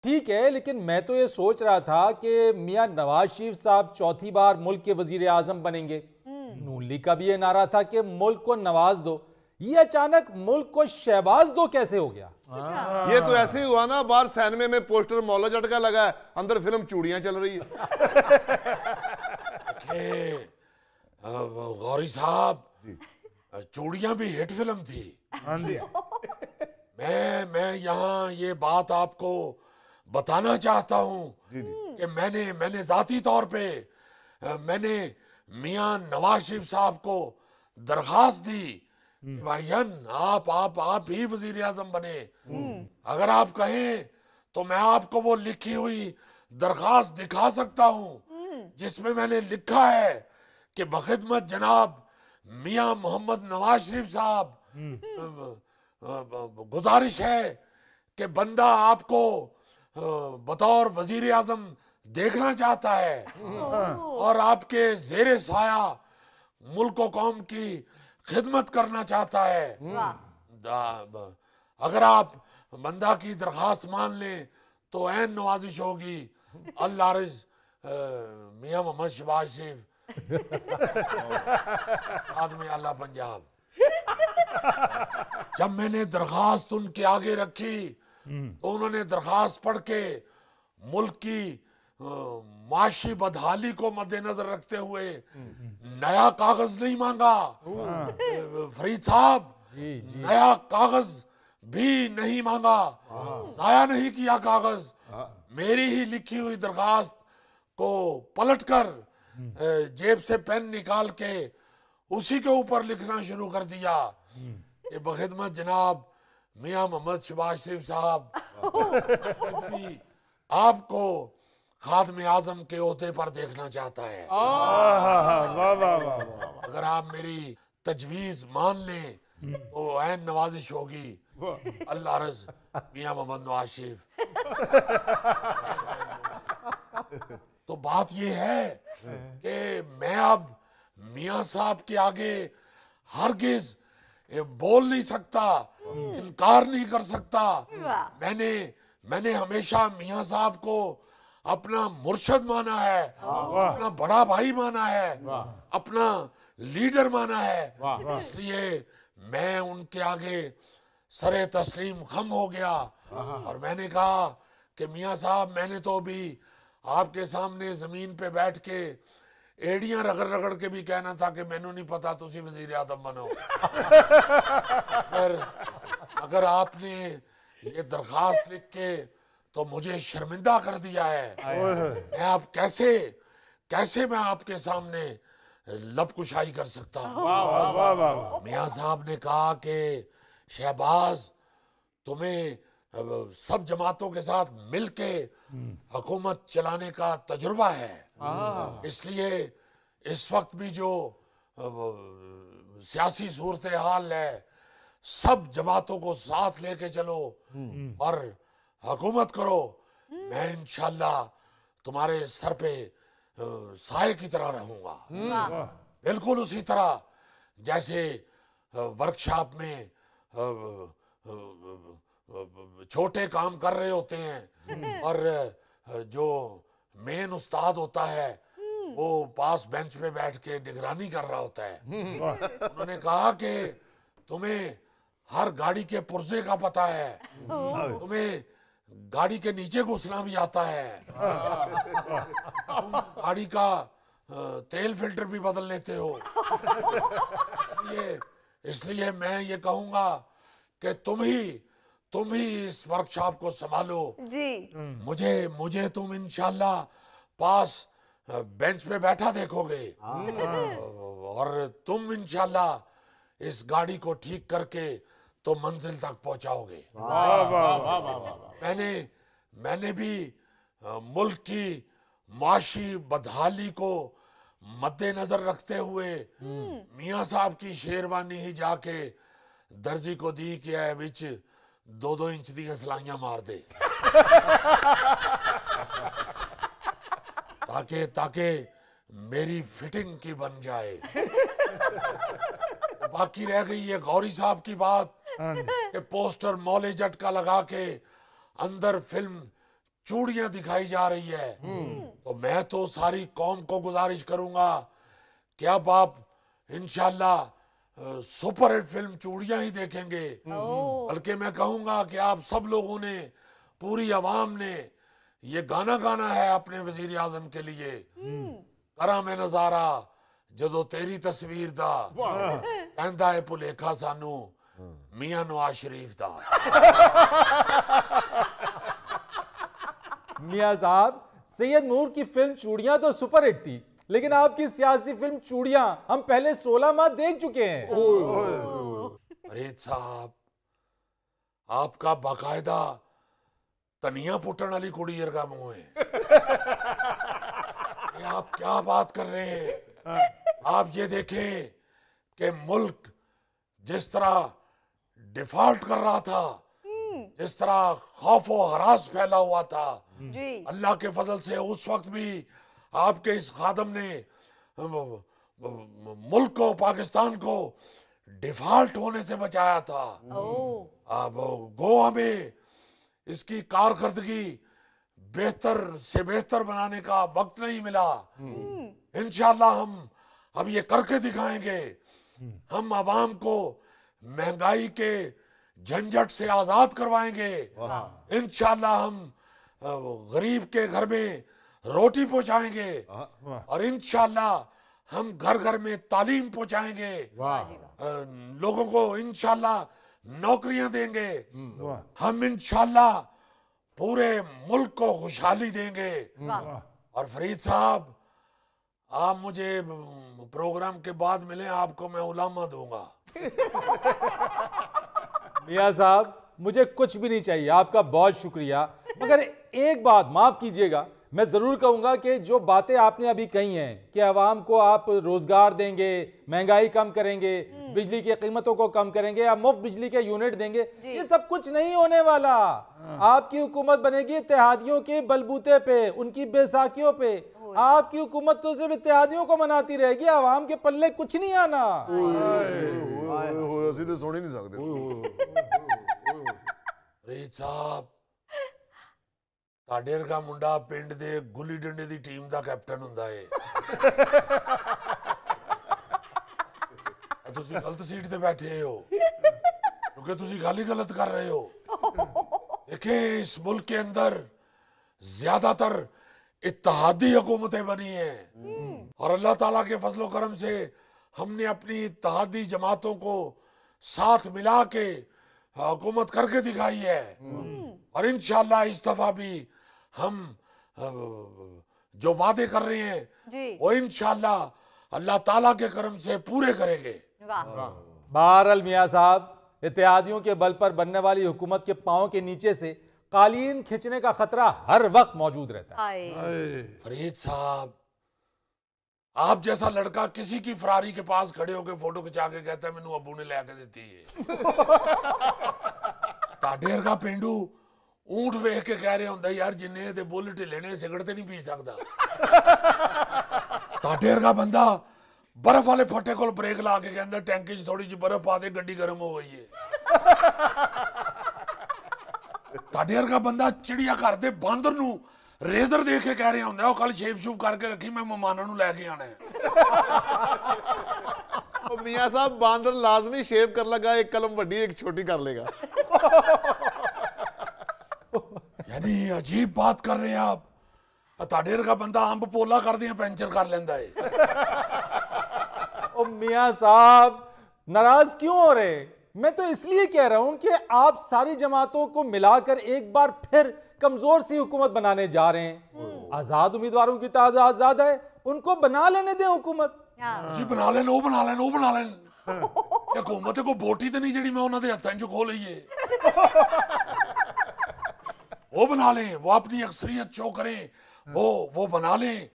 ठीक है, लेकिन मैं तो ये सोच रहा था कि मियां नवाज शरीफ साहब चौथी बार मुल्क के वजीर आजम बनेंगे। नून लीग का भी ये नारा था कि मुल्क को नवाज दो। ये अचानक मुल्क को शहबाज दो कैसे हो गया? ये तो ऐसे ही हुआ ना, बाहर सैनमे में पोस्टर मौला जट का लगा है, अंदर फिल्म चूड़ियां चल रही है। गौरी साहब, चूड़ियां भी हिट फिल्म थी। मैं यहाँ ये बात आपको बताना चाहता हूँ कि मैंने जाती तौर पे मैंने मियां नवाज शरीफ साहब को दरखास्त दी, भाईजान आप ही वजीर आजम बने। अगर आप कहें तो मैं आपको वो लिखी हुई दरखास्त दिखा सकता हूँ जिसमें मैंने लिखा है कि बखिदमत जनाब मियां मोहम्मद नवाज शरीफ साहब, गुजारिश है कि बंदा आपको बतौर वजीर आजम देखना चाहता है और आपके जेरे साया मुल्क और कौम की खिदमत करना चाहता है। अगर आप बंदा की दरखास्त मान लें तो ऐन नवाजिश होगी। अल्लाह रिज मियां मोहम्मद शहबाज शरीफ, आदमी अल्लाह पंजाब। जब मैंने दरखास्त उनके आगे रखी तो उन्होंने दरखास्त पढ़ के मुल्क की माशी बदहाली को मद्देनजर रखते हुए नया कागज नहीं मांगा। फरीद साहब, नया कागज भी नहीं मांगा, जाया नहीं किया कागज। मेरी ही लिखी हुई दरखास्त को पलटकर जेब से पेन निकाल के उसी के ऊपर लिखना शुरू कर दिया कि बखिदमत जनाब मियां मोहम्मद शहबाज शरीफ साहब, आपको खादमे आजम के ओहदे पर देखना चाहता है। अगर आप मेरी तजवीज मान लें तो ऐन नवाजिश होगी। अल्लाह रज़ मियां मोहम्मद नवाज शरीफ। तो बात ये है कि मैं अब मियां साहब के आगे हरगिज बोल नहीं सकता, इनकार नहीं कर सकता। मैंने हमेशा मियां साहब को अपना मुर्शद माना है, अपना बड़ा भाई माना है, अपना लीडर माना है। इसलिए मैं उनके आगे सरे तस्लीम खम हो गया और मैंने कहा कि मियां साहब, मैंने तो अभी आपके सामने जमीन पे बैठ के एड़ियां रगड़ रगड़ के भी कहना था कि मैनू नहीं पता तुसी वजीर आजम बनो। अगर आपने ये दरखास्त लिख के तो मुझे शर्मिंदा कर दिया है। मैं अब कैसे मैं आपके सामने लबकुशाई कर सकता हूँ। मियां साहब ने कहा कि शहबाज, तुम्हें सब जमातों के साथ मिलके हुकूमत चलाने का तजुर्बा है, इसलिए इस वक्त भी जो सियासी सूरत हाल है, सब जमातों को साथ लेके चलो और हुकूमत करो। मैं इंशाल्लाह तुम्हारे सर पे साए की तरह रहूंगा, बिल्कुल उसी तरह जैसे वर्कशॉप में छोटे काम कर रहे होते हैं और जो मेन उस्ताद होता है वो पास बेंच पे बैठ के निगरानी कर रहा होता है। उन्होंने कहा कि तुम्हें हर गाड़ी के पुर्जे का पता है, तुम्हें गाड़ी के नीचे घुसना भी आता है, तुम गाड़ी का तेल फिल्टर भी बदल लेते हो। इसलिए मैं ये कहूंगा कि तुम ही इस वर्कशॉप को संभालो जी। मुझे तुम इंशाल्लाह पास बेंच पे बैठा देखोगे और तुम इंशाल्लाह इस गाड़ी को ठीक करके तो मंजिल तक पहुंचाओगे। मैंने भी मुल्क की माशी बदहाली को मद्देनजर रखते हुए मियां साहब की शेरवानी ही जाके दर्जी को दी कि है विच 2-2 इंच दी सलाइयां मार दे ताकि मेरी फिटिंग की बन जाए। बाकी रह गई ये गौरी साहब की बात कि पोस्टर मौले जट का लगा के अंदर फिल्म चूड़ियां दिखाई जा रही है, तो मैं तो सारी कौम को गुजारिश करूंगा कि अब आप इंशाल्लाह सुपर हिट फिल्म चूड़ियां ही देखेंगे। बल्कि मैं कहूंगा कि आप सब लोगों ने, पूरी आवाम ने ये गाना गाना है अपने वजीर आजम के लिए, करा मैं नजारा जदों तेरी तस्वीर दा, कहंदा है भुलेखा सानू मियां नवाज शरीफ दा। मियां साहब, सैयद नूर की फिल्म चूड़ियां तो सुपर हिट थी, लेकिन आपकी सियासी फिल्म चूड़ियां हम पहले 16 माह देख चुके हैं। फरीद साहब, आपका बाकायदा तनिया पुटन वाली कुड़ी वर्गा मुंह है। ये आप क्या बात कर रहे हैं? आप ये देखें कि मुल्क जिस तरह डिफॉल्ट कर रहा था, जिस तरह खौफ और हरास फैला हुआ था, अल्लाह के फजल से उस वक्त भी आपके इस खादम ने मुल्क को, पाकिस्तान को डिफॉल्ट होने से बचाया था। अब गोवा में इसकी कारकर्दगी बेहतर से बेहतर बनाने का वक्त नहीं मिला। इंशाल्लाह हम अब ये करके दिखाएंगे। हम आवाम को महंगाई के झंझट से आजाद करवाएंगे। इंशाल्लाह हम गरीब के घर में रोटी पहुंचाएंगे और इंशाल्लाह हम घर घर में तालीम पहुंचाएंगे। लोगों को इंशाल्लाह नौकरियां देंगे। हम इंशाल्लाह पूरे मुल्क को खुशहाली देंगे। और फरीद साहब, आप मुझे प्रोग्राम के बाद मिलें, आपको मैं उलामा दूंगा। मियां साहब, मुझे कुछ भी नहीं चाहिए, आपका बहुत शुक्रिया। मगर एक बात माफ कीजिएगा, मैं जरूर कहूंगा कि जो बातें आपने अभी कही हैं कि आवाम को आप रोजगार देंगे, महंगाई कम करेंगे, बिजली की कीमतों को कम करेंगे या मुफ्त बिजली के यूनिट देंगे, ये सब कुछ नहीं होने वाला। आपकी हुकूमत बनेगी इत्तेहादियों के बलबूते पे, उनकी बेसाखियों पे। आपकी हुकूमत तो सिर्फ इत्तेहादियों को मनाती रहेगी, आवाम के पल्ले कुछ नहीं आना। ਅਸੀਂ ਤੇ ਸੁਣ ਹੀ ਨਹੀਂ ਸਕਦੇ। फरीद साहब, ਤੁਹਾਡੇ ਵਰਗਾ ਮੁੰਡਾ ਪਿੰਡ ਦੇ ਗੁੱਲੀ ਡੰਡੇ ਦੀ ਟੀਮ ਦਾ ਕੈਪਟਨ ਹੁੰਦਾ ਏ। ਤੁਸੀਂ ਗਲਤ ਸੀਟ ਤੇ ਬੈਠੇ ਹੋ क्योंकि ਤੁਸੀਂ ਗੱਲ ਹੀ गलत कर रहे हो। देखिए, इस मुल्क के अंदर ज्यादातर इत्तेहादी हुकूमतें बनी हैं और अल्लाह ताला के फजलो करम से हमने अपनी इत्तेहादी जमातों को साथ मिला के हुकूमत करके दिखाई है। और इंशाल्लाह इस दफा भी हम जो वादे कर रहे हैं वो इंशाल्लाह अल्लाह ताला के करम से पूरे करेंगे। बहरहाल मियां साहब, इत्तेहादियों के बल पर बनने वाली हुकूमत के पांव के नीचे से कालीन खिंचने का खतरा हर वक्त मौजूद रहता है। फरीद साहब, आप जैसा लड़का किसी की फरारी के पास खड़े होकर फोटो खिंचा के कहता है मैनू अबू ने लेके देती है। ਤੁਹਾਡੇ ਵਰਗਾ ਪਿੰਡੂ ऊंट वेख के कह रहे होंगे यार जिन्ने ते बुल ढिले ने सिगरेट ते नहीं पी सकता। ਤੁਹਾਡੇ ਵਰਗਾ बंदा बर्फ वाले फट्टे को ब्रेक ला के कहता टैंकी च थोड़ी जी बर्फ पा दे, गड्डी गर्म हो गई है। ਤੁਹਾਡੇ ਵਰਗਾ बंदा चिड़िया घर दे बांदर नू रेजर देख के कह रहे होंगे वो कल शेव शूव करके रखी मैं मेहमानों नू लैके आना है। मियां साहब, बांदर लाजमी शेव कर लगा, एक कलम वड्डी एक छोटी कर लेगा। यानी अजीब बात कर रहे हैं आप। ਤੁਹਾਡੇ ਵਰਗਾ बंदा अंब पोला कर दिया पंचर कर लेंदा है। ओ मियां साहब, नाराज क्यों हो रहे? मैं तो इसलिए कह रहा हूं कि आप सारी जमातों को मिलाकर एक बार फिर कमजोर सी हुकूमत बनाने जा रहे हैं। आजाद उम्मीदवारों की तादाद ज्यादा है, उनको बना लेने दें हुकूमत। जी बना लेन, वो बना लेन, वो बना लेन। हुकूमत को बोटी तो नहीं जी मैं उन्होंने हथों च खो ली है। वो बना लें, वो अपनी अक्सरियत शो करें, वो बना लें।